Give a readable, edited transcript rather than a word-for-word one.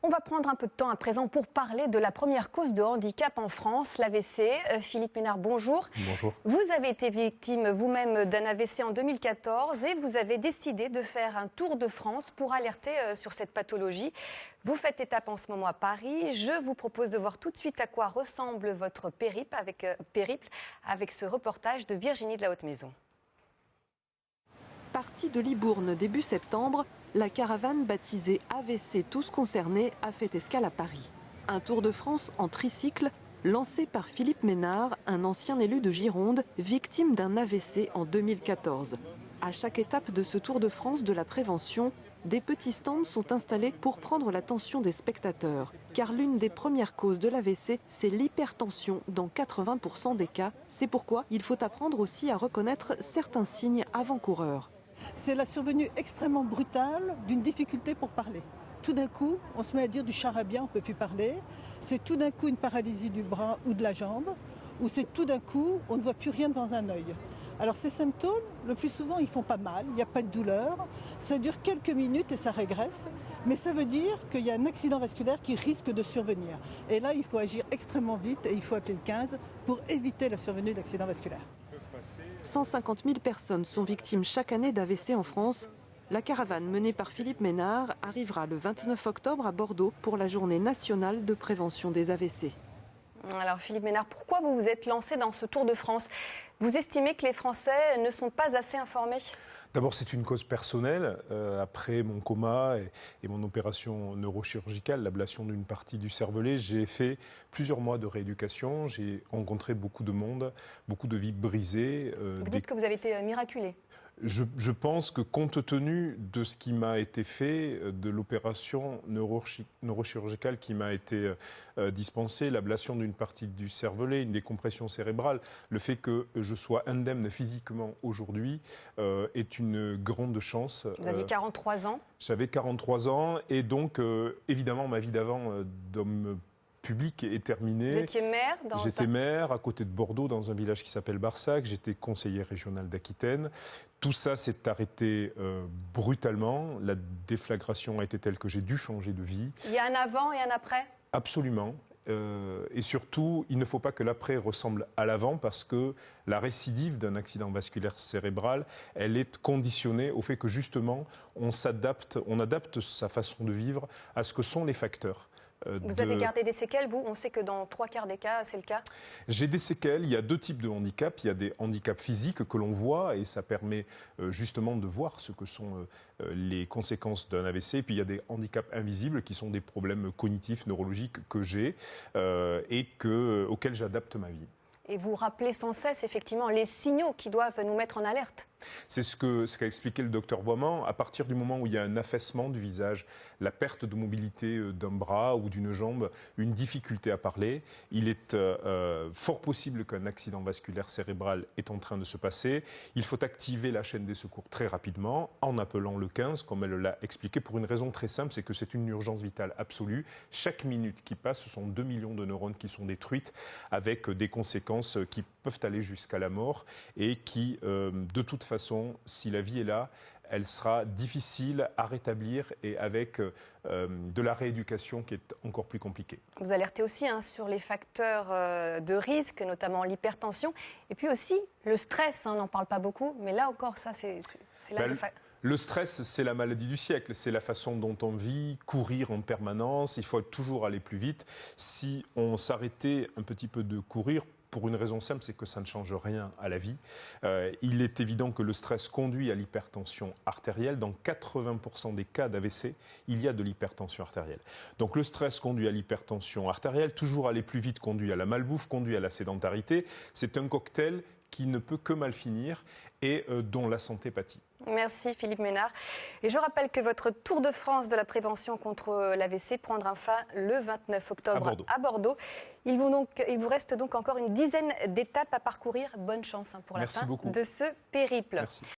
On va prendre un peu de temps à présent pour parler de la première cause de handicap en France, l'AVC. Philippe Ménard, bonjour. Bonjour. Vous avez été victime vous-même d'un AVC en 2014 et vous avez décidé de faire un tour de France pour alerter sur cette pathologie. Vous faites étape en ce moment à Paris. Je vous propose de voir tout de suite à quoi ressemble votre périple avec ce reportage de Virginie de la Haute-Maison. Partie de Libourne début septembre, la caravane baptisée AVC Tous Concernés a fait escale à Paris. Un tour de France en tricycle lancé par Philippe Ménard, un ancien élu de Gironde, victime d'un AVC en 2014. À chaque étape de ce Tour de France de la prévention, des petits stands sont installés pour prendre l'attention des spectateurs. Car l'une des premières causes de l'AVC, c'est l'hypertension dans 80% des cas. C'est pourquoi il faut apprendre aussi à reconnaître certains signes avant-coureurs. C'est la survenue extrêmement brutale d'une difficulté pour parler. Tout d'un coup, on se met à dire du charabia, on ne peut plus parler. C'est tout d'un coup une paralysie du bras ou de la jambe, ou c'est tout d'un coup, on ne voit plus rien devant un œil. Alors ces symptômes, le plus souvent, ils font pas mal, il n'y a pas de douleur, ça dure quelques minutes et ça régresse, mais ça veut dire qu'il y a un accident vasculaire qui risque de survenir. Et là, il faut agir extrêmement vite et il faut appeler le 15 pour éviter la survenue d'accident vasculaire. 150 000 personnes sont victimes chaque année d'AVC en France. La caravane menée par Philippe Ménard arrivera le 29 octobre à Bordeaux pour la journée nationale de prévention des AVC. Alors Philippe Ménard, pourquoi vous vous êtes lancé dans ce Tour de France? Vous estimez que les Français ne sont pas assez informés? D'abord, c'est une cause personnelle. Après mon coma et mon opération neurochirurgicale, l'ablation d'une partie du cervelet, j'ai fait plusieurs mois de rééducation. J'ai rencontré beaucoup de monde, beaucoup de vies brisées. Vous dites que vous avez été miraculé. Je pense que compte tenu de ce qui m'a été fait, de l'opération neurochirurgicale qui m'a été dispensée, l'ablation d'une partie du cervelet, une décompression cérébrale, le fait que je sois indemne physiquement aujourd'hui est une grande chance. Vous aviez 43 ans. J'avais 43 ans et donc évidemment ma vie d'avant d'homme public est terminé. Vous étiez maire J'étais maire à côté de Bordeaux dans un village qui s'appelle Barsac. J'étais conseiller régional d'Aquitaine. Tout ça s'est arrêté brutalement. La déflagration a été telle que j'ai dû changer de vie. Il y a un avant et un après? Absolument. Et surtout, il ne faut pas que l'après ressemble à l'avant parce que la récidive d'un accident vasculaire cérébral, elle est conditionnée au fait que justement, on adapte sa façon de vivre à ce que sont les facteurs. Vous avez gardé des séquelles, vous? On sait que dans 3/4 des cas, c'est le cas. J'ai des séquelles. Il y a deux types de handicaps. Il y a des handicaps physiques que l'on voit et ça permet justement de voir ce que sont les conséquences d'un AVC. Et puis il y a des handicaps invisibles qui sont des problèmes cognitifs, neurologiques que j'ai et auxquels j'adapte ma vie. Et vous rappelez sans cesse effectivement les signaux qui doivent nous mettre en alerte. C'est ce qu'a expliqué le docteur Boiman. À partir du moment où il y a un affaissement du visage, la perte de mobilité d'un bras ou d'une jambe, une difficulté à parler, il est fort possible qu'un accident vasculaire cérébral est en train de se passer. Il faut activer la chaîne des secours très rapidement en appelant le 15, comme elle l'a expliqué, pour une raison très simple, c'est que c'est une urgence vitale absolue. Chaque minute qui passe, ce sont 2 millions de neurones qui sont détruites avec des conséquences qui peuvent aller jusqu'à la mort et qui, de toute façon, si la vie est là, elle sera difficile à rétablir et avec de la rééducation qui est encore plus compliquée. Vous alertez aussi sur les facteurs de risque, notamment l'hypertension, et puis aussi le stress, on n'en parle pas beaucoup, mais là encore, ça c'est là Le stress, c'est la maladie du siècle, c'est la façon dont on vit, courir en permanence, il faut toujours aller plus vite. Si on s'arrêtait un petit peu de courir, pour une raison simple, c'est que ça ne change rien à la vie. Il est évident que le stress conduit à l'hypertension artérielle. Dans 80% des cas d'AVC, il y a de l'hypertension artérielle. Donc le stress conduit à l'hypertension artérielle, toujours aller plus vite conduit à la malbouffe, conduit à la sédentarité. C'est un cocktail qui ne peut que mal finir et dont la santé pâtit. Merci Philippe Ménard. Et je rappelle que votre Tour de France de la prévention contre l'AVC prendra fin le 29 octobre à Bordeaux. Il vous reste donc encore une dizaine d'étapes à parcourir. Bonne chance pour la fin de ce périple. Merci.